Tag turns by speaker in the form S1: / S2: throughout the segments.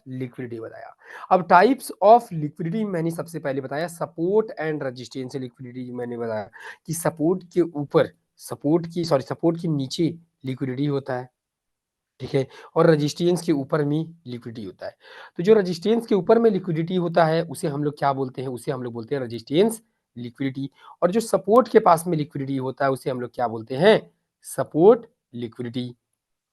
S1: Liquidity बताया। अब types of liquidity मैंने सबसे पहले बताया सपोर्ट एंड रेजिस्टेंस लिक्विडिटी मैंने बताया कि सपोर्ट के नीचे लिक्विडिटी होता है, ठीक है, और रेजिस्टेंस के ऊपर में लिक्विडिटी होता है। तो जो रेजिस्टेंस के ऊपर में लिक्विडिटी होता है उसे हम लोग क्या बोलते हैं, उसे हम लोग बोलते हैं रेजिस्टेंस लिक्विडिटी। और जो सपोर्ट के पास में लिक्विडिटी होता है उसे हम लोग क्या बोलते हैं, सपोर्ट लिक्विडिटी,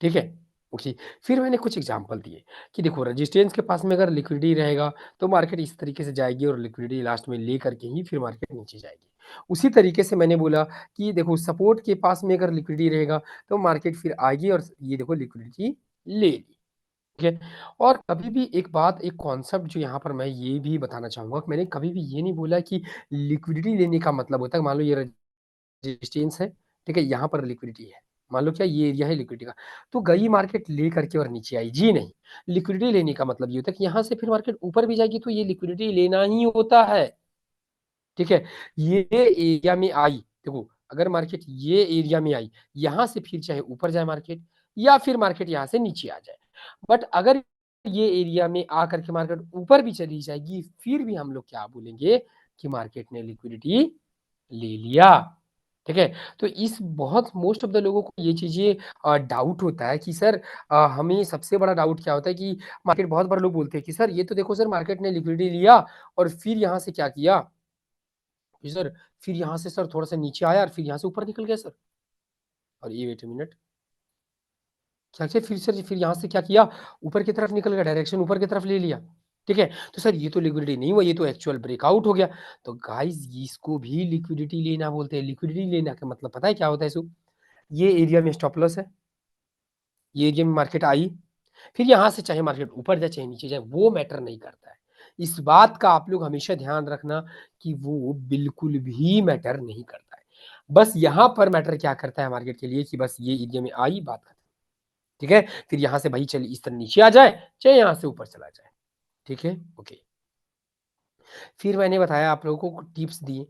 S1: ठीक है। ओके, फिर मैंने कुछ एग्जांपल दिए कि देखो रेजिस्टेंस के पास में अगर लिक्विडिटी रहेगा तो मार्केट इस तरीके से जाएगी और लिक्विडिटी लास्ट में ले करके ही फिर मार्केट नीचे जाएगी। उसी तरीके से मैंने बोला कि देखो सपोर्ट के पास में अगर लिक्विडिटी रहेगा तो मार्केट फिर आएगी और ये देखो लिक्विडिटी ले ली, ठीक है। और कभी भी एक बात, एक कॉन्सेप्ट जो यहाँ पर मैं ये भी बताना चाहूंगा कि मैंने कभी भी ये नहीं बोला कि लिक्विडिटी लेने का मतलब होता है मान लो ये रेजिस्टेंस है, ठीक है, यहाँ पर लिक्विडिटी है, मान लो क्या ये एरिया है लिक्विडिटी का, तो गई मार्केट ले करके और नीचे आई, जी नहीं। लिक्विडिटी लेने का मतलब ये होता है कि यहाँ से फिर मार्केट ऊपर भी जाएगी तो ये लिक्विडिटी लेना ही होता है, ठीक है। ये एरिया में आई, देखो अगर मार्केट ये एरिया में आई, यहां से फिर चाहे ऊपर जाए मार्केट या फिर मार्केट यहां से नीचे आ जाए, बट अगर ये एरिया में आकर के मार्केट ऊपर भी चली जाएगी फिर भी हम लोग क्या बोलेंगे कि मार्केट ने लिक्विडिटी ले लिया, ठीक है। तो इस बहुत मोस्ट ऑफ द लोगों को ये चीजें डाउट होता है कि सर हमें सबसे बड़ा डाउट क्या होता है कि मार्केट, बहुत बार लोग बोलते हैं कि सर ये तो देखो सर मार्केट ने लिक्विडिटी लिया और फिर यहां से क्या किया कि सर फिर यहां से सर थोड़ा सा नीचे आया और फिर यहां से ऊपर निकल गया सर, और ये वेट मिनट क्या किया फिर सर, फिर यहां से क्या किया ऊपर की तरफ निकल गया, डायरेक्शन ऊपर की तरफ ले लिया, ठीक है। तो सर ये तो लिक्विडिटी नहीं हुआ, ये तो एक्चुअल ब्रेकआउट हो गया। तो गाइस इसको भी लिक्विडिटी लेना बोलते हैं। लिक्विडिटी लेना का मतलब पता है क्या होता है इसको, ये एरिया में स्टॉप लॉस है, ये एरिया में मार्केट आई, फिर यहां से चाहे मार्केट ऊपर जाए चाहे नीचे जाए वो मैटर नहीं करता है। इस बात का आप लोग हमेशा ध्यान रखना कि वो बिल्कुल भी मैटर नहीं करता है। बस यहां पर मैटर क्या करता है मार्केट के लिए कि बस ये एरिया में आई, बात खत्म, ठीक है। फिर यहां से भाई चलिए इस तरह नीचे आ जाए चाहे यहां से ऊपर चला जाए, ठीक है। ओके, फिर मैंने बताया आप लोगों को टिप्स दिए,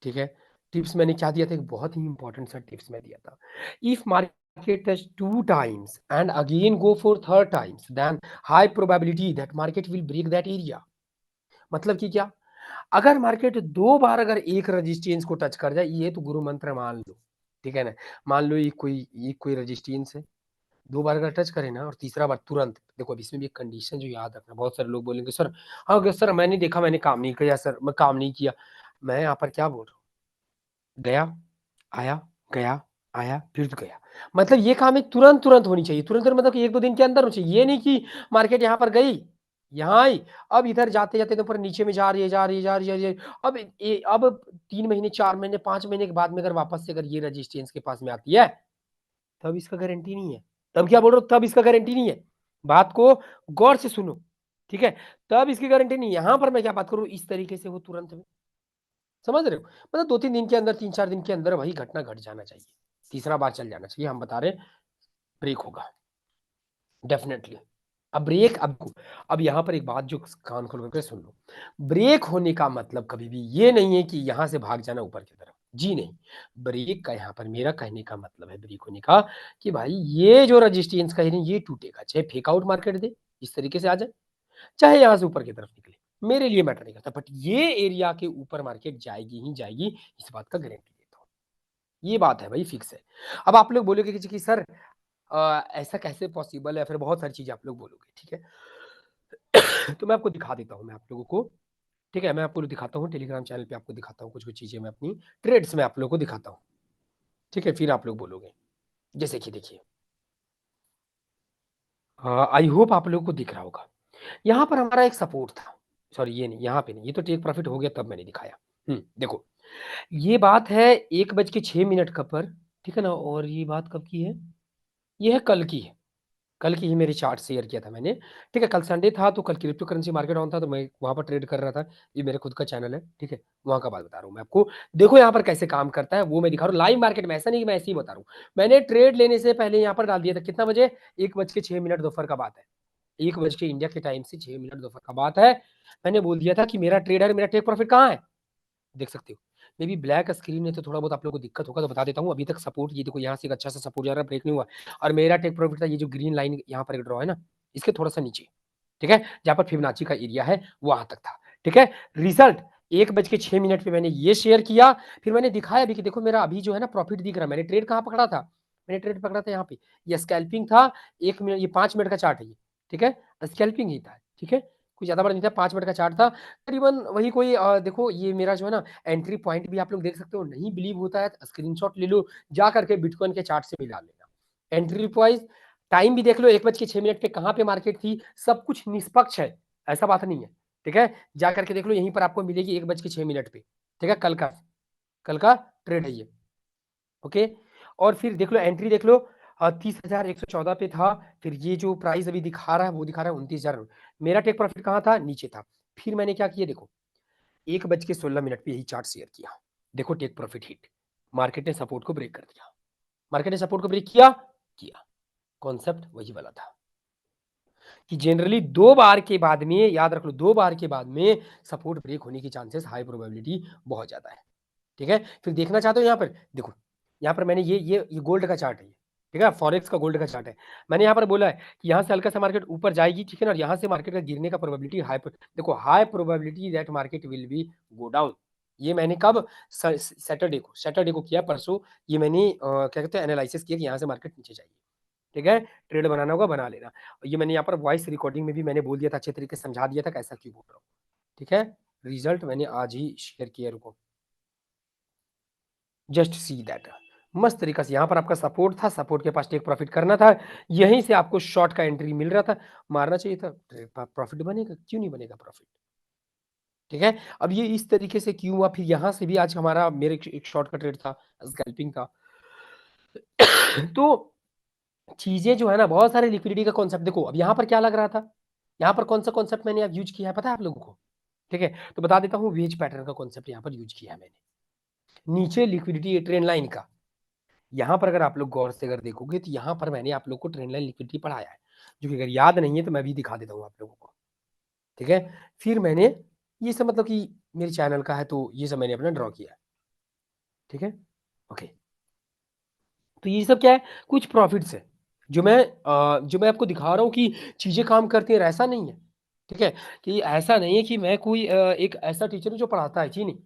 S1: ठीक है। टिप्स मैंने क्या दिया था, एक बहुत ही इंपॉर्टेंट सा टिप्स मैं दिया था, if market touch 2 times and again go for third times then high probability that market will break that area. मतलब कि क्या, अगर मार्केट 2 बार अगर एक रेजिस्टेंस को टच कर जाए, ये तो गुरु मंत्र मान लो, ठीक है ना। मान लो ये कोई रेजिस्टेंस है, 2 बार अगर टच करे ना और तीसरा बार तुरंत, देखो अब इसमें भी एक कंडीशन जो याद रखना, बहुत सारे लोग बोलेंगे सर हाँ सर मैंने देखा मैंने काम नहीं किया सर, मैं काम नहीं किया। मैं यहाँ पर क्या बोल रहा हूँ, गया आया गया आया फिर तो गया, मतलब ये काम है तुरंत तुरंत होनी चाहिए, तुरंत तुरंत मतलब कि 1-2 दिन के अंदर होनी चाहिए। ये नहीं कि मार्केट यहाँ पर गई, यहाँ आई, अब इधर जाते जाते तो ऊपर नीचे में जा रही है जा रही है जा रही है जा रही है। अब 3 महीने 4 महीने 5 महीने के बाद में अगर वापस से अगर ये रजिस्टेंस के पास में आती है तब इसका गारंटी नहीं है। तब क्या बोल रहा हूँ, तब इसका गारंटी नहीं है, बात को गौर से सुनो, ठीक है। तब इसकी गारंटी नहीं है। यहां पर मैं क्या बात करूं, इस तरीके से वो तुरंत में, समझ रहे हो, मतलब 2-3 दिन के अंदर 3-4 दिन के अंदर वही घटना घट जाना चाहिए, तीसरा बार चल जाना चाहिए, हम बता रहे ब्रेक होगा डेफिनेटली। अब ब्रेक, अब यहां पर एक बात जो कान खोल करके सुन लो, ब्रेक होने का मतलब कभी भी ये नहीं है कि यहां से भाग जाना ऊपर की तरफ, जी नहीं। ब्रेक का यहाँ पर मेरा कहने का मतलब है ब्रेक होने का कि भाई ये जो रजिस्टेंस का है ये टूटेगा, चाहे फेक आउट मार्केट दे इस तरीके से आ जाए, चाहे यहां से ऊपर की तरफ निकले, मेरे लिए मैटर नहीं करता, बट ये एरिया के ऊपर मार्केट जाएगी ही जाएगी, इस बात का गारंटी देता हूँ। ये बात है भाई, फिक्स है। अब आप लोग बोलोगे कि सर ऐसा कैसे पॉसिबल है, फिर बहुत सारी चीजें आप लोग बोलोगे, ठीक है। तो मैं आपको दिखा देता हूँ मैं आप लोगों को, ठीक है, मैं आपको दिखाता हूँ टेलीग्राम चैनल पे, आपको दिखाता हूँ कुछ कुछ चीजें, मैं अपनी ट्रेड्स में आप लोगों को दिखाता हूँ, ठीक है, फिर आप लोग बोलोगे। जैसे कि देखिए, आई होप आप लोगों को दिख रहा होगा, यहाँ पर हमारा एक सपोर्ट था, सॉरी ये नहीं, यहाँ पे नहीं, ये तो टेक प्रॉफिट हो गया तब मैंने दिखाया। देखो ये बात है 1:06 का पर, ठीक है ना, और ये बात कब की है, ये है कल की है, कल की ही मेरी चार्ट शेयर किया था मैंने, ठीक है। कल संडे था तो कल क्रिप्टो करेंसी मार्केट ऑन था तो मैं वहां पर ट्रेड कर रहा था, ये मेरे खुद का चैनल है, ठीक है, वहां का बात बता रहा हूँ मैं आपको। देखो यहाँ पर कैसे काम करता है वो मैं दिखा रहा हूँ लाइव मार्केट में, ऐसा नहीं कि मैं ऐसे ही बता रहा हूँ। मैंने ट्रेड लेने से पहले यहाँ पर डाल दिया था, कितना बजे, 1:06 दोपहर का बात है, 1 बज के इंडिया के टाइम से 6 मिनट दोपहर का बात है। मैंने बोल दिया था कि मेरा ट्रेड है, मेरा टेक प्रॉफिट कहाँ है, देख सकते हो। मे बी ब्लैक स्क्रीन है तो थोड़ा बहुत आप लोगों को दिक्कत होगा, तो बता देता हूँ। अभी तक सपोर्ट, ये देखो यहाँ से एक अच्छा सा सपोर्ट जा रहा है, ब्रेक नहीं हुआ, और मेरा टेक प्रॉफिट था ये जो ग्रीन लाइन यहाँ पर ड्रॉ है ना, इसके थोड़ा सा नीचे, ठीक है, जहां पर फिबोनाची का एरिया है वहां तक था। ठीक है, रिजल्ट 1:06 पे मैंने ये शेयर किया, फिर मैंने दिखाया भी कि देखो मेरा अभी जो है ना प्रॉफिट दिख रहा है। मैंने ट्रेड कहाँ पकड़ा था, मैंने ट्रेड पकड़ा था यहाँ पे, ये स्कैल्पिंग था। 1 मिनट, ये 5 मिनट का चार्ट है ये, ठीक है, स्कैल्पिंग ही था। ठीक है, कुछ ज्यादा बड़ा नहीं था, 5 मिनट का चार्ट था करीबन। वही कोई देखो ये मेरा जो है ना एंट्री पॉइंट भी आप लोग देख सकते हो। नहीं बिलीव होता है स्क्रीनशॉट ले लो, जा करके बिटकॉइन के चार्ट से मिला लेना। एंट्री प्राइस टाइम भी देख लो, 1:06 पे कहाँ पे मार्केट थी, सब कुछ निष्पक्ष है, ऐसा बात नहीं है। ठीक है, जा करके देख लो, यहीं पर आपको मिलेगी 1:06 पे। ठीक है, कल का ट्रेड है ये। ओके, और फिर देख लो एंट्री देख लो, 30,114 पे था। फिर ये जो प्राइस अभी दिखा रहा है वो दिखा रहा है 29,000। मेरा टेक प्रॉफिट कहाँ था, नीचे था। फिर मैंने क्या किया देखो, 1:16 पे यही चार्ट शेयर किया। देखो टेक प्रॉफिट हिट, मार्केट ने सपोर्ट को ब्रेक कर दिया। मार्केट ने सपोर्ट को ब्रेक किया। कॉन्सेप्ट वही वाला था कि जनरली 2 बार के बाद में, याद रख लो, 2 बार के बाद में सपोर्ट ब्रेक होने की चांसेस हाई प्रोबेबिलिटी बहुत ज्यादा है। ठीक है, फिर देखना चाहते हो यहाँ पर देखो, यहाँ पर मैंने ये गोल्ड का चार्ट है ये, ठीक है, फॉरेक्स का गोल्ड का चार्ट है। मैंने यहाँ पर बोला है कि यहाँ से हल्का सा मार्केट ऊपर जाएगी, ठीक है ना, और यहाँ से मार्केट का गिरने का प्रोबेबिलिटी देखो high probability that market will be go down. ये मैंने कब, सैटरडे को किया, परसों। ये मैंने क्या कहते हैं एनालिसिस किया कि यहाँ से मार्केट नीचे जाएगी। ठीक है, ट्रेड बनाना होगा बना लेना। ये मैंने यहाँ पर वॉइस रिकॉर्डिंग में भी मैंने बोल दिया था, अच्छे तरीके से समझा दिया था कैसा क्यों बोल रहा हूँ। ठीक है, रिजल्ट मैंने आज ही शेयर किया, रुको, जस्ट सी दैट। मस्त तरीका से यहाँ पर आपका सपोर्ट था, सपोर्ट के पास टेक प्रॉफिट करना था, यहीं से आपको शॉर्ट का एंट्री मिल रहा था, मारना चाहिए था। प्रॉफिट बनेगा, क्यों नहीं बनेगा प्रॉफिट। ठीक है, अब ये इस तरीके से क्यों हुआ, फिर यहाँ से भी आज हमारा मेरे एक शॉर्ट का ट्रेड था, स्कैल्पिंग था। तो चीजें जो है ना, बहुत सारे लिक्विडिटी का कॉन्सेप्ट देखो। अब यहाँ पर क्या लग रहा था, यहाँ पर कौन सा कॉन्सेप्ट मैंने अब यूज किया है पता है आप लोगों को। ठीक है, तो बता देता हूँ, वेज पैटर्न का कॉन्सेप्ट यहाँ पर यूज किया है मैंने। नीचे लिक्विडिटी ट्रेंड लाइन का, यहाँ पर अगर आप लोग गौर से अगर देखोगे तो यहाँ पर मैंने आप लोग को ट्रेंड लाइन लिक्विडिटी पढ़ाया है, जो कि अगर याद नहीं है तो मैं भी दिखा देता हूँ आप लोगों को। ठीक है, फिर मैंने ये सब मतलब कि मेरे चैनल का है तो ये सब मैंने अपना ड्रॉ किया है। ठीक है, ओके, तो ये सब क्या है, कुछ प्रॉफिट्स है जो मैं आपको दिखा रहा हूँ कि चीजें काम करती हैं, ऐसा नहीं है। ठीक है, कि ऐसा नहीं है कि मैं कोई एक ऐसा टीचर हूँ जो पढ़ाता है, जी नहीं,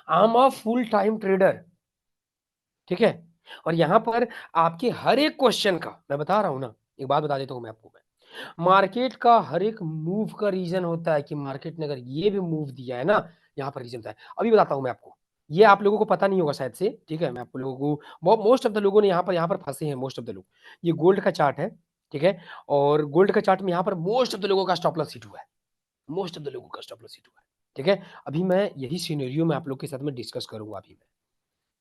S1: I am a full time trader. ठीक है, और यहाँ पर आपके हर एक क्वेश्चन का मैं बता रहा हूँ ना, एक बात बता देता हूँ मैं आपको, मैं मार्केट का हर एक मूव का रीजन होता है कि मार्केट ने अगर ये भी मूव दिया है ना, यहाँ पर रीजन होता है। अभी बताता हूँ मैं आपको, ये आप लोगों को पता नहीं होगा शायद से। ठीक है, मैं आप लोगों को, मोस्ट ऑफ द लोगों ने यहाँ पर फंसे हैं, मोस्ट ऑफ द लोग। ये गोल्ड का चार्ट है, ठीक है, और गोल्ड का चार्ट में यहाँ पर मोस्ट ऑफ द लोगों का स्टॉप लॉस हिट हुआ है, मोस्ट ऑफ द लोगों का स्टॉप लॉस हिट हुआ है। ठीक है, अभी मैं यही सिनेरियो में आप लोग के साथ में डिस्कस करूंगा अभी मैं।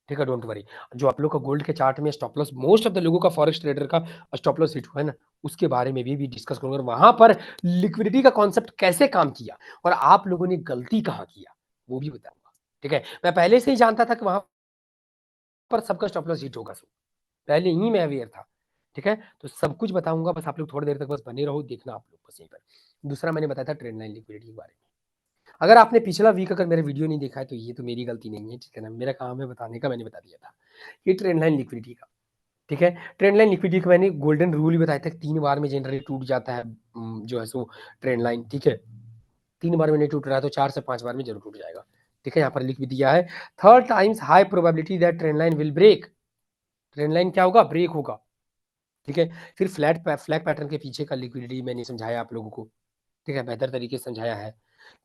S1: ठीक है, डोंट वरी। जो आप लोग का गोल्ड के चार्ट में stop loss, most of the लोगों का फॉरेक्स ट्रेडर का स्टॉप लॉस हिट हुआ है ना, उसके बारे में भी डिस्कस करूंगा, और वहां पर लिक्विडिटी का कॉन्सेप्ट कैसे काम किया और आप लोगों ने गलती कहाँ किया वो भी बताऊंगा। ठीक है, मैं पहले से ही जानता था कि वहां पर सबका स्टॉप लॉस हिट होगा, सो पहले ही मैं अवेयर था। ठीक है, तो सब कुछ बताऊंगा, बस आप लोग थोड़ी देर तक बस बने रहो, देखना आप लोग बस यहीं पर। दूसरा मैंने बताया था ट्रेंड लाइन लिक्विडिटी के बारे में। अगर आपने पिछला वीक अगर मेरा वीडियो नहीं देखा है तो ये तो मेरी गलती नहीं है, ठीक है ना, मेरा काम है बताने का, मैंने बता दिया था ये ट्रेंड लाइन लिक्विडिटी का। ठीक है, ट्रेंड लाइन लिक्विडिटी का मैंने गोल्डन रूल ही बताया था, 3 बार में जनरली टूट जाता है जो है सो ट्रेंड लाइन। ठीक है, 3 बार में नहीं टूट रहा है तो 4 से 5 बार में जरूर टूट जाएगा। ठीक है, यहाँ पर लिख भी दिया है, third times high probability that trend line will break. Trend line क्या होगा, ब्रेक होगा। ठीक है, फिर फ्लैग पैटर्न के पीछे का लिक्विडिटी मैंने समझाया आप लोगों को। ठीक है, बेहतर तरीके से समझाया है।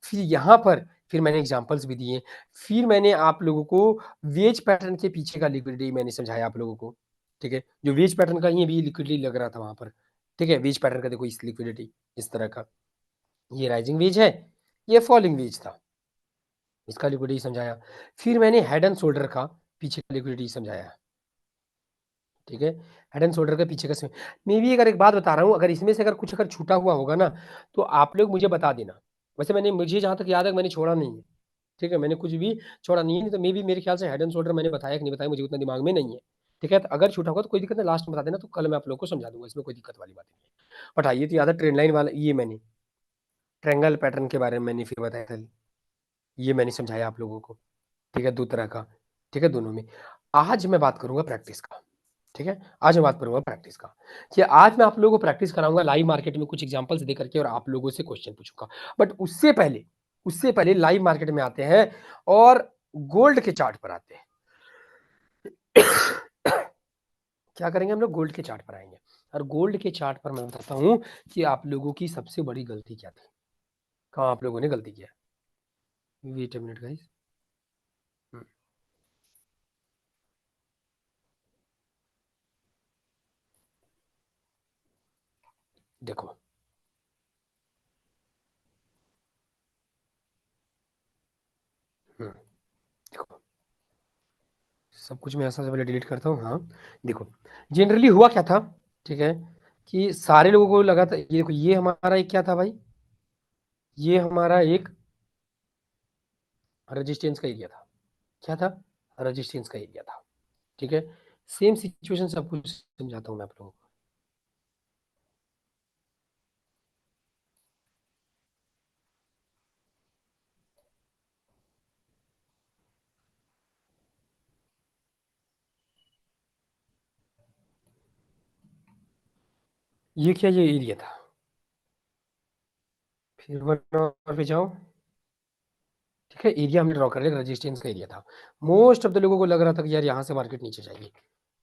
S1: फिर यहाँ पर फिर मैंने एग्जांपल्स भी दिए। फिर मैंने आप लोगों को वेज पैटर्न के पीछे का लिक्विडिटी मैंने समझाया आप लोगों को। ठीक है, जो वेज पैटर्न का ये भी लिक्विडिटी लग रहा था वहां पर। ठीक है, वेज पैटर्न का देखो, इस लिक्विडिटी इस तरह का, ये राइजिंग वेज है, ये फॉलिंग वेज था, इसका लिक्विडिटी समझाया। फिर मैंने हेड एंड शोल्डर का पीछे का लिक्विडिटी समझाया। ठीक है, हेड एंड शोल्डर के पीछे का मैं भी अगर एक बात बता रहा हूँ, अगर इसमें से अगर कुछ अगर छूटा हुआ होगा ना तो आप लोग मुझे बता देना। वैसे मुझे जहां तक याद है मैंने छोड़ा नहीं है। ठीक है, मैंने कुछ भी छोड़ा नहीं है, तो मे भी मेरे ख्याल से हेड एंड शोल्डर मैंने बताया कि नहीं बताया मुझे उतना दिमाग में नहीं है। ठीक है, तो अगर छूटा होगा तो कोई दिक्कत नहीं, लास्ट में बता देना, तो कल मैं आप लोग को समझा दूंगा, इसमें कोई दिक्कत वाली बात नहीं है। बट आइए, तो याद है ट्रेंड लाइन वाला, ये मैंने ट्रेंगल पैटर्न के बारे में मैंने फिर बताया था, ये मैंने समझाया आप लोगों को। ठीक है, 2 तरह का। ठीक है, दोनों में। आज मैं बात करूंगा प्रैक्टिस का। ठीक है? आज मैं बात करूँगा प्रैक्टिस का, कि आज मैं आप लोगों को प्रैक्टिस कराऊँगा लाइव मार्केट में कुछ एग्ज़ाम्पल्स दे करके और आप लोगों से क्वेश्चन पूछूँगा। बट उससे पहले लाइव मार्केट में आते हैं और गोल्ड के चार्ट पर आते हैं। क्या करेंगे हम लोग गोल्ड के चार्ट पर आएँगे और गोल्ड के चार्ट पर मैं बताता हूँ कि आप लोगों की सबसे बड़ी गलती क्या थी? कहाँ आप लोगों ने गलती किया? Wait a minute guys. हुँ, देखो। हुँ, देखो, सब कुछ मैं यहाँ सबसे पहले डिलीट करता हूँ, हाँ। देखो, जनरली हुआ क्या था, ठीक है, कि सारे लोगों को लगा था ये देखो ये हमारा एक क्या था भाई, ये हमारा एक रेजिस्टेंस का एरिया था। क्या था? रेजिस्टेंस का एरिया था, ठीक है? सेम सिचुएशन सब कुछ समझाता हूँ मैं आप लोगों को। ये क्या ये एरिया था, फिर 1 और पे जाओ, ठीक है? एरिया हमने ड्रॉ कर लिया, रेजिस्टेंस का एरिया था। मोस्ट ऑफ द लोगों को लग रहा था कि यार यहाँ से मार्केट नीचे जाएगी।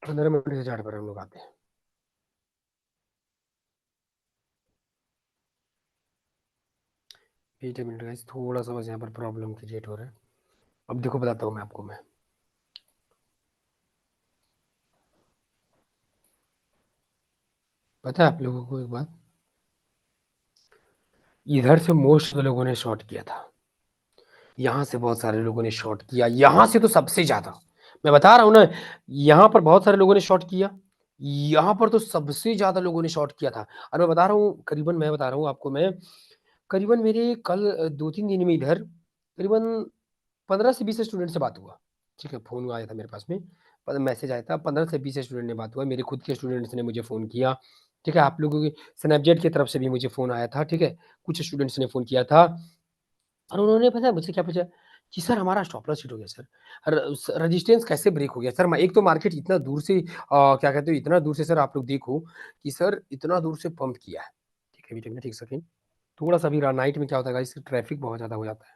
S1: 15 मिनट के चार्ट पर हम लोग आते हैं। वेट अ मिनट गाइस, थोड़ा-सा बस यहाँ पर प्रॉब्लम क्रिएट हो रहा है। अब देखो बताता हूँ मैं आपको मैं। पता है आप लोगों को एक बात? इधर से मोस्ट लोगों ने शॉर्ट किया था। यहाँ से बहुत सारे लोगों ने शॉर्ट किया, यहाँ से तो सबसे ज़्यादा। मैं बता रहा हूँ ना, यहाँ पर बहुत सारे लोगों ने शॉर्ट किया, यहाँ पर तो सबसे ज़्यादा लोगों ने शॉर्ट किया था और मैं बता रहा हूँ करीबन मैं बता रहा हूँ आपको मैं, करीबन मेरे कल 2-3 दिन में इधर करीबन 15 से 20 स्टूडेंट से बात हुआ। ठीक है, फ़ोन आया था मेरे पास में, मैसेज आया था 15 से 20 स्टूडेंट ने बात हुआ, मेरे खुद के स्टूडेंट्स ने मुझे फ़ोन किया। ठीक है, आप लोगों की स्नैपचैट की तरफ से भी मुझे फ़ोन आया था, ठीक है? कुछ स्टूडेंट्स ने फ़ोन किया था और उन्होंने पता है मुझसे क्या पूछा कि सर हमारा स्टॉप लॉस हिट हो गया सर। रेजिस्टेंस कैसे ब्रेक हो गया सर? मैं एक तो मार्केट इतना दूर से क्या कहते हो इतना दूर से सर आप लोग देखो कि सर इतना दूर से पंप किया है। ठीक है, वेट अ मिनट 1 सेकंड। थोड़ा-सा अभी नाइट में क्या होता है गाइस ट्रैफिक बहुत ज़्यादा हो जाता है।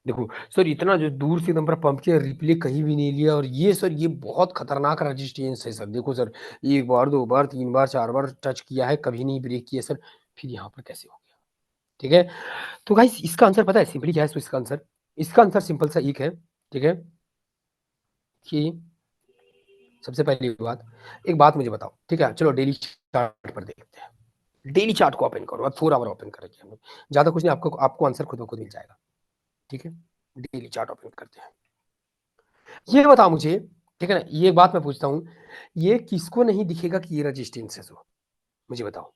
S1: देखो, सर इतना जो दूर से एकदम पूरा पंप किया, रिप्ले कहीं भी नहीं लिया और ये सर ये बहुत खतरनाक रेजिस्टेंस है सर। देखो सर, 1 बार, 2 बार, 3 बार, 4 बार टच किया है, कभी नहीं ब्रेक किया सर, फिर यहाँ पर कैसे हो गया? ठीक है? तो गाइस इसका आंसर पता है सिंपली क्या है इसका आंसर? इसका आंसर सिंपल सा एक है, ठीक है? कि सबसे पहली बात, एक बात मुझे बताओ, ठीक है? चलो डेली चार्ट पर देखते हैं। डेली चार्ट को ओपन करो और 4 आवर ओपन करेंगे हम लोग। ज़्यादा कुछ नहीं आपको आपको आंसर खुद ब खुद मिल जाएगा, ठीक है? डेली चार्ट ओपन करते हैं। ये बताओ मुझे, ठीक है ना? ये एक बात मैं पूछता हूँ, ये किसको नहीं दिखेगा कि ये रेजिस्टेंस है सो? मुझे बताओ।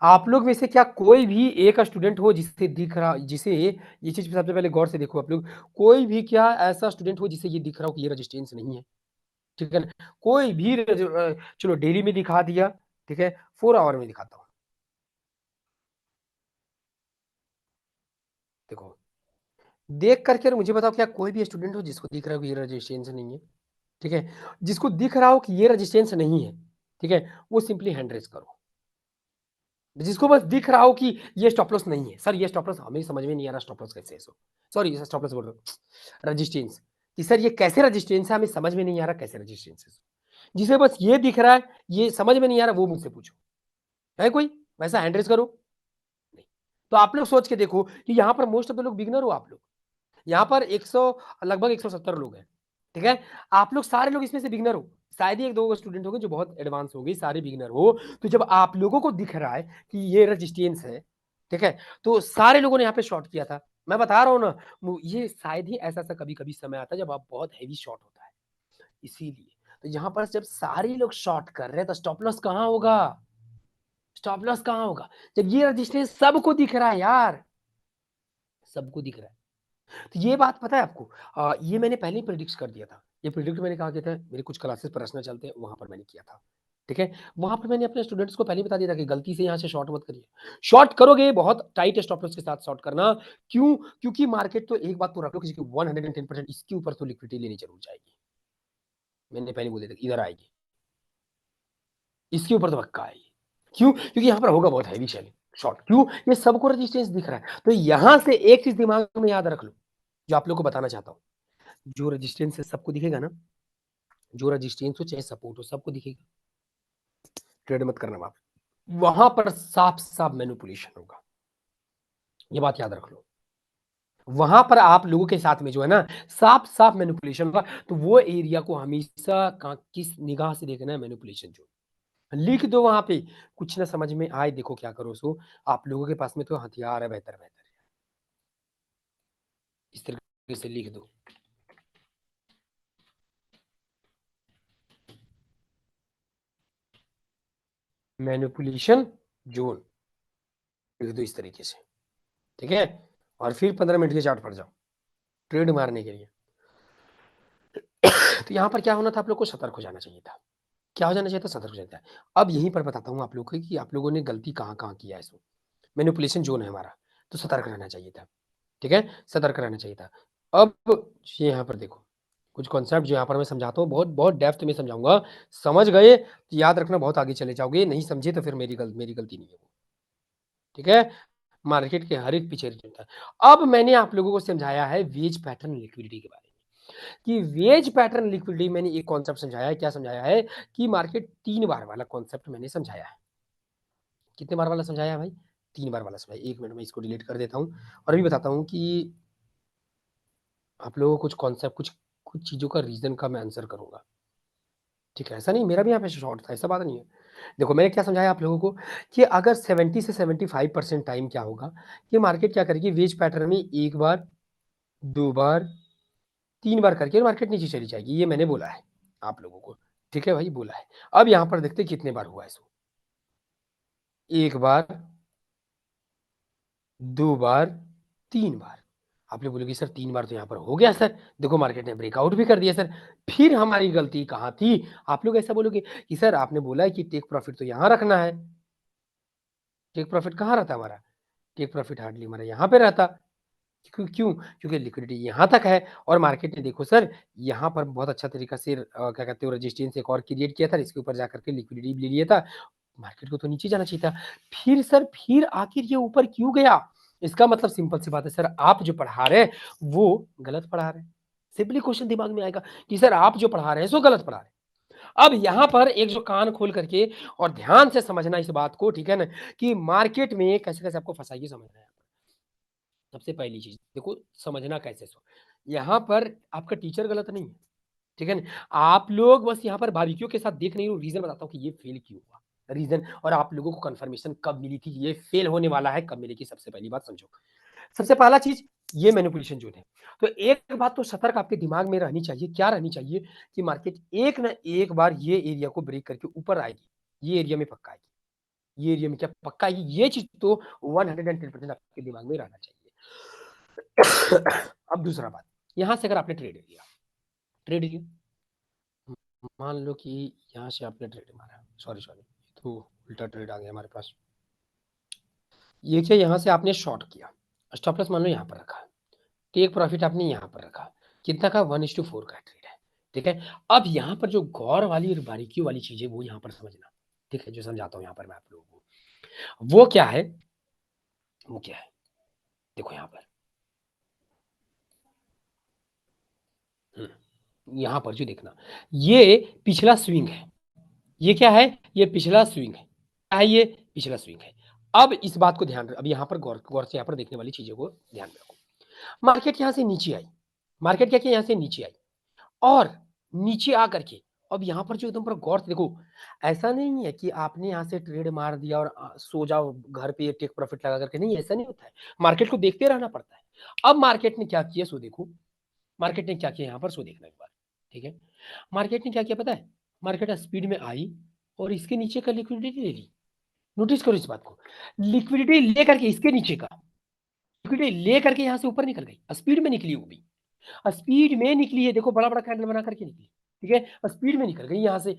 S1: आप लोग में से क्या कोई भी एक स्टूडेंट हो जिसे दिख रहा जिसे ये चीज़ सबसे पहले गौर से देखो आप लोग, कोई भी क्या ऐसा स्टूडेंट हो जिसे ये दिख रहा हो कि ये रेजिस्टेंस नहीं है, ठीक है ना? कोई भी चलो डेली में दिखा दिया, ठीक है? 4 आवर में दिखाता हूँ। देखो, देख कर के और मुझे बताओ क्या कोई भी स्टूडेंट हो जिसको दिख रहा हो कि ये रेजिस्टेंस नहीं है, ठीक है? जिसको दिख रहा हो कि ये रेजिस्टेंस नहीं है, ठीक है? वो सिंपली हैंड रेज़ करो। जिसको बस दिख रहा हो कि ये स्टॉप लॉस नहीं है। सर ये स्टॉप लॉस हमें समझ में नहीं आ रहा स्टॉप लॉस कैसे है सो सॉरी स्टॉप लॉस बोल रहा हूँ रेजिस्टेंस कि सर ये कैसे रेजिस्टेंस है हमें समझ में नहीं आ रहा कैसे रेजिस्टेंस है। जिसे बस ये दिख रहा है, ये समझ में नहीं आ रहा वो मुझसे पूछो। है कोई? वैसा हैंड रेज़ करो। नहीं। तो आप लोग सोच के देखो कि यहाँ पर मोस्ट ऑफ द लोग बिगिनर हो आप लोग। यहाँ पर 100 लगभग 170 लोग हैं, ठीक है? आप लोग सारे लोग इसमें से बिगिनर हो। शायद ही 1-2 स्टूडेंट होंगे जो बहुत एडवांस होंगे, सारे बिगिनर हो। तो जब आप लोगों को दिख रहा है कि ये रेजिस्टेंस है, ठीक है? तो सारे लोगों ने यहाँ पे शॉर्ट किया था। मैं बता रहा हूँ ना, ये शायद ही ऐसा-ऐसा कभी-कभी समय आता है जब आप बहुत हेवी शॉर्ट होता है, इसीलिए। तो यहाँ पर जब सारे लोग शॉर्ट कर रहे हैं तो स्टॉप लॉस कहाँ होगा? स्टॉप लॉस कहाँ होगा? जब ये रेजिस्टेंस सबको दिख रहा है यार, सबको दिख रहा है। तो ये बात पता है आपको ये मैंने पहले ही प्रेडिक्ट कर दिया था। ये प्रेडिक्ट मैंने कहाँ किया था, मेरे कुछ क्लासेस पर्सनल चलते हैं, वहाँ पर मैंने किया था। ठीक है? वहाँ पर मैंने अपने स्टूडेंट्स को पहले ही बता दिया था कि गलती से यहाँ से शॉर्ट मत करिए। शॉर्ट करोगे बहुत टाइट स्टॉप लॉस के साथ शॉर्ट करना। क्यों? क्योंकि मार्केट तो एक बात तो रख लो किसी की 110% इसके ऊपर तो लिक्विडिटी लेनी ज़रूर जाएगी। मैंने पहले बोल दिया था इधर आएगी, इसके ऊपर तो पक्का आएगी। क्यों? क्योंकि यहाँ पर होगा बहुत हैवी सेलिंग, शॉर्ट। क्यों? ये सबको रेजिस्टेंस दिख रहा है। तो यहाँ से एक चीज़ दिमाग में याद रख लो, जो आप लोग को बताना चाहता हूँ। जो रेजिस्टेंस है सबको दिखेगा ना, जो रेजिस्टेंस हो चाहे सपोर्ट हो सबको दिखेगा। ट्रेड मत करना वहाँ पे। वहाँ पर साफ-साफ मैनिपुलेशन होगा। ये बात याद रख लो। वहाँ पर आप लोगों के साथ में जो है ना, साफ-साफ मैनिपुलेशन होगा, तो वो एरिया को हमेशा किस निगाह से देखना है, मैनिपुलेशन जोन। लिख दो वहाँ पे, कुछ ना समझ में आए, देखो क्या करो सो, आप लोगों के पास में तो हथियार है बेहतर-बेहतर। इस तरीके से लिख दो। मैनिपुलेशन जोन लिख दो इस तरीके से, ठीक है? और फिर 15 मिनट के चार्ट पर जाओ, ट्रेड मारने के लिए। तो यहाँ पर क्या होना था, आप लोग को सतर्क हो जाना चाहिए था। क्या हो जाना चाहिए था? सतर्क हो जाना था। अब यहीं पर बताता हूँ आप लोगों को कि आप लोगों ने गलती कहाँ-कहाँ किया है इसमें। मैनिपुलेशन ज़ोन है हमारा, तो सतर्क रहना चाहिए था, ठीक है? सतर्क रहना चाहिए था। अब ये यहाँ पर देखो, कुछ कॉन्सेप्ट जो यहाँ पर मैं समझाता हूँ, बहुत बहुत डेप्थ में समझाऊँगा। समझ गए, तो याद रखना बहुत आगे चले जाओगे, नहीं समझे तो फिर मेरी गलती नहीं है वो, ठीक है? मार्केट के हर एक पीछे रीज़न था। अब मैंने आप लोगों को समझाया है वेज पैटर्न लिक्विडिटी के बारे में, कि वेज पैटर्न लिक्विडिटी मैंने एक कॉन्सेप्ट समझाया है, क्या समझाया है? कि मार्केट 3 बार वाला कॉन्सेप्ट मैंने समझाया है। कितने बार वाला समझाया है भाई? 3 बार वाला समझाया। 1 मिनट में इसको डिलीट कर देता हूँ और अभी बताता हूँ कि आप लोगों को कुछ कॉन्सेप्ट कुछ कुछ चीज़ों का रीज़न का मैं आंसर करूँगा। ठीक है? ऐसा नहीं मेरा भी यहाँ पे शॉर्ट था, ऐसा बात नहीं है। देखो मैंने क्या समझाया आप लोगों को कि अगर 70 से 75% टाइम क्या होगा कि मार्केट क्या करेगी वेज पैटर्न में 1 बार, 2 बार, 3 बार करके मार्केट नीचे चली जाएगी। ये मैंने बोला है आप लोगों को। ठीक है भाई? बोला है। अब यहाँ पर देखते हैं कितने बार हुआ है इसको। 1 बार, 2 बार, 3 बार। आप लोग बोलोगे सर 3 बार तो यहाँ पर हो गया सर, देखो मार्केट ने ब्रेकआउट भी कर दिया सर। फिर हमारी गलती कहाँ थी? आप लोग ऐसा बोलोगे कि सर आपने बोला है कि टेक प्रॉफिट तो यहाँ रखना है। टेक प्रॉफिट कहाँ रहता हमारा? टेक प्रॉफिट हार्डली हमारा यहाँ पे रहता। क्यों? क्योंकि लिक्विडिटी यहाँ तक है और मार्केट ने देखो सर यहाँ पर बहुत अच्छा तरीका से क्या कहते हो रेजिस्टेंस एक और क्रिएट किया था, इसके ऊपर जाकर के लिक्विडिटी भी ले लिया था। मार्केट को तो नीचे जाना चाहिए था। फिर सर फिर आखिर ये ऊपर क्यों गया? इसका मतलब सिंपल सी बात है सर आप जो पढ़ा रहे हैं वो गलत पढ़ा रहे हैं। सिंपली क्वेश्चन दिमाग में आएगा कि सर आप जो पढ़ा रहे हैं सो गलत पढ़ा रहे हैं। अब यहाँ पर एक जो कान खोल करके और ध्यान से समझना इस बात को, ठीक है ना? कि मार्केट में कैसे-कैसे आपको फँसाइए समझना है। सबसे पहली चीज़ देखो समझना कैसे सो यहाँ पर आपका टीचर गलत नहीं है, ठीक है ना? आप लोग बस यहाँ पर बारीकियों के साथ देख नहीं रहे हो, रीज़न बताता हूँ कि ये फेल क्यों हुआ? रीज़न और आप लोगों को कन्फर्मेशन कब मिली थी, ये फेल होने वाला है, कब मिलेगी सबसे पहली बात समझो। सबसे पहला चीज़ ये मैनिपुलेशन ज़ोन है। तो एक बात तो सतर्क आपके दिमाग में रहनी चाहिए, क्या रहनी चाहिए कि मार्केट एक ना एक बार ये एरिया को ब्रेक करके ऊपर आएगी। ये एरिया में पक्का आएगी। ये एरिया में क्या पक्का आएगी, ये चीज़ तो 110% आपके दिमाग में रहना चाहिए। अब दूसरा बात, यहाँ से अगर आपने ट्रेड लिया, मान लो कि यहाँ से आपने ट्रेड मारा, सॉरी तो उल्टा ट्रेड आ गया हमारे पास। ये क्या यहाँ से आपने शॉर्ट किया, स्टॉप लॉस मान लो यहाँ पर रखा, टेक प्रॉफिट आपने यहाँ पर रखा, कितना का 1:4 का ट्रेड है, ठीक है? अब यहाँ पर जो गौर वाली और बारीकियों वाली चीज़ है वो यहाँ पर समझना, ठीक है? जो समझाता हूँ यहाँ पर मैं आप लोगों को। वो क्या है? वो क्या है? देखो यहाँ पर, हुँ, यहाँ पर जो देखना, ये पिछला स्विंग है। ये क्या है? ये पिछला स्विंग है। क्या है ये? पिछला स्विंग है। अब इस बात को ध्यान अब यहाँ पर गौर गौर से यहाँ पर देखने वाली चीज़ों को ध्यान में रखो। मार्केट यहाँ से नीचे आई। मार्केट क्या किया? यहाँ से नीचे आई और नीचे आ करके अब यहाँ पर जो एकदम पर गौर से देखो, ऐसा नहीं है कि आपने यहाँ से ट्रेड मार दिया और सो जाओ घर पे टेक प्रॉफिट लगा करके, नहीं ऐसा नहीं होता है। मार्केट को देखते रहना पड़ता है। अब मार्केट ने क्या किया सो देखो, मार्केट ने क्या किया यहाँ पर सो देखना एक बार, ठीक है? मार्केट ने क्या किया पता है? मार्केट स्पीड में आई और इसके नीचे का लिक्विडिटी ले ली। नोटिस करो इस बात को। लिक्विडिटी लेकर के इसके नीचे का, लिक्विडिटी लेकर के यहाँ से ऊपर निकल गई। स्पीड में निकली वो भी। स्पीड में निकली है, देखो बड़ा-बड़ा कैंडल बना करके निकली। ठीक है? स्पीड में निकल गई यहाँ से।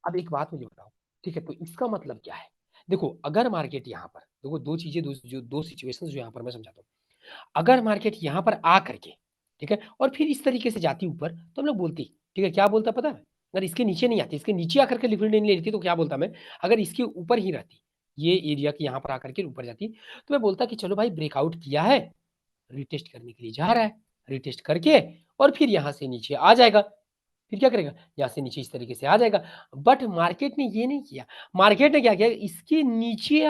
S1: अब एक बात मुझे बताओ, ठीक है? तो इसका मतलब क्या है? देखो अगर मार्केट यहाँ पर देखो 2 चीज़ें 2 सिचुएशंस जो यहाँ पर मैं समझाता हूँ। अगर मार्केट यहाँ पर आ करके, ठीक है? और फिर इस तरीके से जाती ऊपर तो हम लोग बोलते, ठीक है? क्या बोलता पता है? अगर इसके नीचे नहीं आती, इसके नीचे आकर के लिक्विडिटी नहीं ले लेती तो क्या बोलता मैं, अगर इसके ऊपर ही रहती, ये एरिया के यहाँ पर आकर के ऊपर जाती, तो मैं बोलता कि चलो भाई ब्रेकआउट किया है, रिटेस्ट करने के लिए जा रहा है, रिटेस्ट करके और फिर यहाँ से नीचे आ जाएगा। फिर क्या करेगा? यहाँ से नीचे इस तरीके से आ जाएगा। बट मार्केट ने ये नहीं किया। मार्केट ने क्या किया? इसके नीचे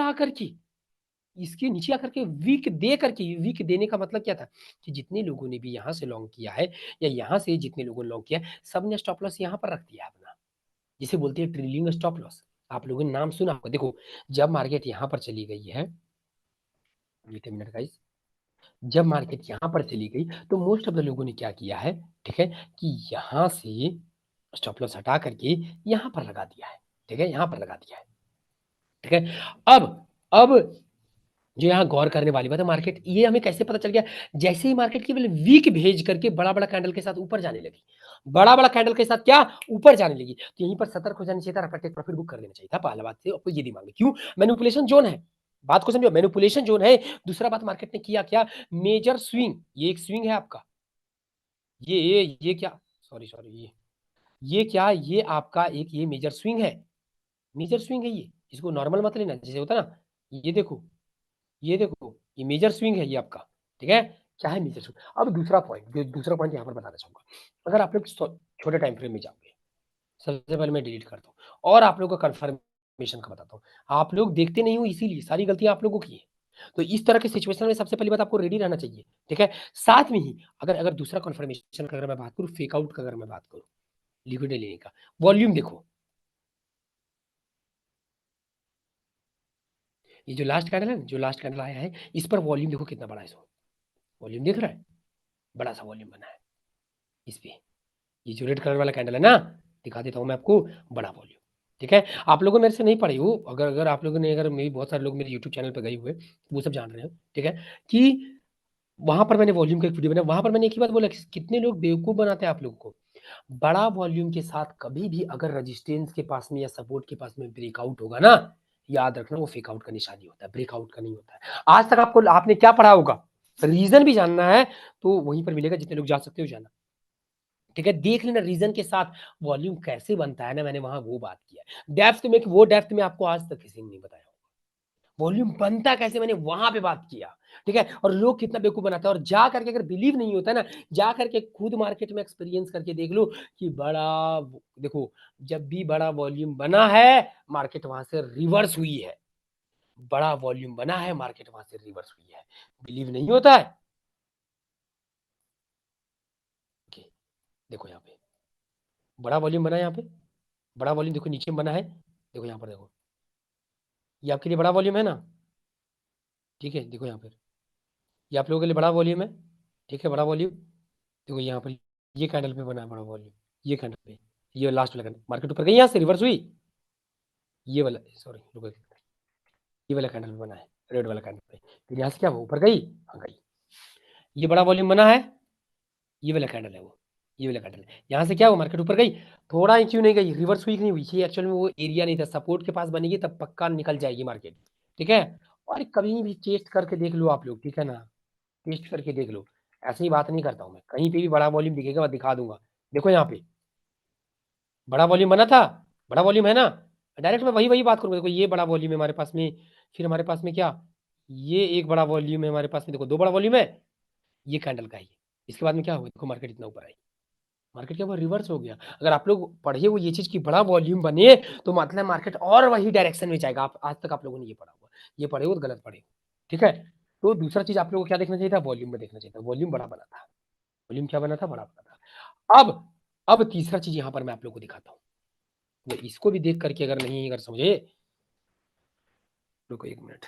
S1: आकर के वीक दे करके, वीक देने का मतलब क्या था? कि जितने लोगों ने भी यहाँ से लॉन्ग किया है या यहाँ से जितने लोगों ने लॉन्ग किया है, सबने स्टॉप लॉस यहाँ पर रख दिया अपना। जिसे बोलते हैं ट्रेलिंग स्टॉप लॉस। आप लोगों ने नाम सुना होगा। देखो, जब मार्केट यहाँ पर चली गई है, वेट अ मिनट गाइस, जब मार्केट यहाँ पर चली गई तो मोस्ट ऑफ द लोगों ने क्या किया है, ठीक है, कि यहाँ से स्टॉप लॉस हटा करके यहाँ पर लगा दिया है, ठीक है, यहाँ पर लगा दिया है, ठीक है। अब जो यहाँ गौर करने वाली बात है, मार्केट ये हमें कैसे पता चल गया? जैसे ही मार्केट केवल वीक भेज करके बड़ा-बड़ा कैंडल के साथ ऊपर जाने लगी, बड़ा-बड़ा कैंडल के साथ क्या ऊपर जाने लगी, तो यहीं पर सतर्क हो जाना चाहिए था, टेक प्रॉफिट बुक कर लेना चाहिए था। पहला बात तो आपको ये दिमाग में, क्यों? मैनिपुलेशन जोन है, बात को समझो, मैनिपुलेशन जोन है। दूसरा बात, मार्केट ने किया क्या? मेजर स्विंग, ये एक स्विंग है आपका, ये क्या, सॉरी सॉरी, ये क्या, ये आपका एक ये मेजर स्विंग है, मेजर स्विंग है ये, इसको नॉर्मल मत लेना, जैसे होता है ना, ये देखो, ये मेजर स्विंग है ये आपका, ठीक है? क्या है मेजर स्विंग? अब दूसरा पॉइंट यहाँ पर बताना चाहूँगा। अगर आप लोग छोटे टाइम फ्रेम में जाओगे, सबसे पहले मैं डिलीट करता हूँ और आप लोगों को कन्फर्मेशन का बताता हूँ। आप लोग देखते नहीं हो, इसीलिए सारी गलतियाँ आप लोगों की हैं। तो इस तरह की सिचुएशन में सबसे पहली बात, आपको रेडी रहना चाहिए, ठीक है? साथ में ही अगर अगर दूसरा कन्फर्मेशन का अगर मैं बात करूँ, फेक आउट का अगर मैं बात करूँ, लिक्विडिटी लेने का, वॉल्यूम देखो, ये जो लास्ट कैंडल है ना, जो लास्ट कैंडल आया है, इस पर वॉल्यूम देखो कितना बड़ा है इसमें। वॉल्यूम दिख रहा है? बड़ा सा वॉल्यूम बना है इस पे। ये जो रेड कलर वाला कैंडल है ना, दिखा देता हूँ मैं आपको, बड़ा वॉल्यूम, ठीक है? आप लोगों मेरे से नहीं पढ़े हो, अगर अगर आप लोगों ने, अगर मेरी बहुत सारे लोग मेरे यूट्यूब चैनल पे गए हुए, वो सब जान रहे हो, ठीक है? कि वहाँ पर मैंने वॉल्यूम का एक वीडियो बनाया, वहाँ पर मैंने एक ही बात बोला कि कितने लोग बेवकूफ़ बनाते हैं आप लोगों को। बड़ा वॉल्यूम के साथ कभी भी अगर रेजिस्टेंस के पास में या सपोर्ट के पास में ब्रेकआउट होगा ना, याद रखना वो फेक आउट का निशानी होता है, ब्रेकआउट का नहीं होता है। आज तक आपको आपने क्या पढ़ा होगा? रीज़न भी जानना है तो वहीं पर मिलेगा, जितने लोग जा सकते हो जाना। ठीक है, देख लेना रीज़न के साथ वॉल्यूम कैसे बनता है ना, मैंने वहाँ वो बात किया है। डेप्थ में आपको आज तक किसी ने नहीं बताया होगा। वॉल्यूम बनता कैसे, मैंने वहाँ पे बात किया, ठीक है? और लोग कितना बेवकूफ़ बनाते हैं, और जा करके अगर बिलीव नहीं होता है ना, जा करके खुद मार्केट में एक्सपीरियंस करके देख लो कि देखो, जब भी बड़ा वॉल्यूम बना है, मार्केट वहाँ से रिवर्स हुई है। बड़ा वॉल्यूम बना है, मार्केट वहाँ से रिवर्स हुई है। बिलीव नहीं होता है? ओके, देखो यहाँ पे, बड़ा वॉल्यूम बना है यहाँ पे, बड़ा वॉल्यूम देखो नीचे में बना है, देखो यहाँ पर देखो, ये आपके लिए बड़ा वॉल्यूम है ना? ठीक है, देखो यहाँ पर, ये आप लोगों के लिए बड़ा वॉल्यूम है, ठीक है, बड़ा वॉल्यूम। देखो यहाँ पर ये कैंडल पे बना है बड़ा वॉल्यूम, ये कैंडल पे, ये लास्ट वाला कैंडल, मार्केट ऊपर गई यहाँ से रिवर्स हुई, ये वाला, सॉरी रुको, ये वाला कैंडल पे बना है, रेड वाला कैंडल पे, फिर यहाँ से क्या हुआ, ऊपर गई, हाँ गई। ये बड़ा वॉल्यूम बना है, ये वाला कैंडल है वो, ये वाला कैंडल है, यहाँ से क्या हुआ, मार्केट ऊपर गई, थोड़ा ही क्यों नहीं गई, रिवर्स हुई कि नहीं हुई, ये एक्चुअल में वो एरिया नहीं था, सपोर्ट के पास बनेगी तब पक्का निकल जाएगी मार्केट, ठीक है? और कभी भी टेस्ट करके देख लो आप लोग, ठीक है ना? टेस्ट करके देख लो, ऐसे ही बात नहीं करता हूँ मैं, कहीं पे भी बड़ा वॉल्यूम दिखेगा मैं दिखा दूंगा। देखो यहाँ पे बड़ा वॉल्यूम बना था, बड़ा वॉल्यूम है ना, डायरेक्ट मैं वही बात करूँगा। देखो ये बड़ा वॉल्यूम है हमारे पास में, फिर हमारे पास में क्या, ये एक बड़ा वॉल्यूम है हमारे पास में, देखो 2 बड़ा वॉल्यूम है, ये कैंडल का ही है। इसके बाद में क्या हुआ, देखो मार्केट इतना ऊपर आई, मार्केट क्या हुआ, रिवर्स हो गया। अगर आप लोग पढ़े हो ये चीज़ कि बड़ा वॉल्यूम बने तो मतलब मार्केट और वही डायरेक्शन में जाएगा। आप आज तक आप लोगों ने ये पढ़ा हुआ, ये पढ़े हो तो गलत पढ़े हो, ठीक है? तो दूसरा चीज़ आप लोगों को क्या देखना चाहिए था, वॉल्यूम में देखना चाहिए था, वॉल्यूम बड़ा बना था। वॉल्यूम क्या बना था, बड़ा बना था। अब तीसरा चीज़ यहाँ पर मैं आप लोगों को दिखाता हूँ। वो इसको भी देख करके अगर नहीं अगर समझे, रुको 1 मिनट।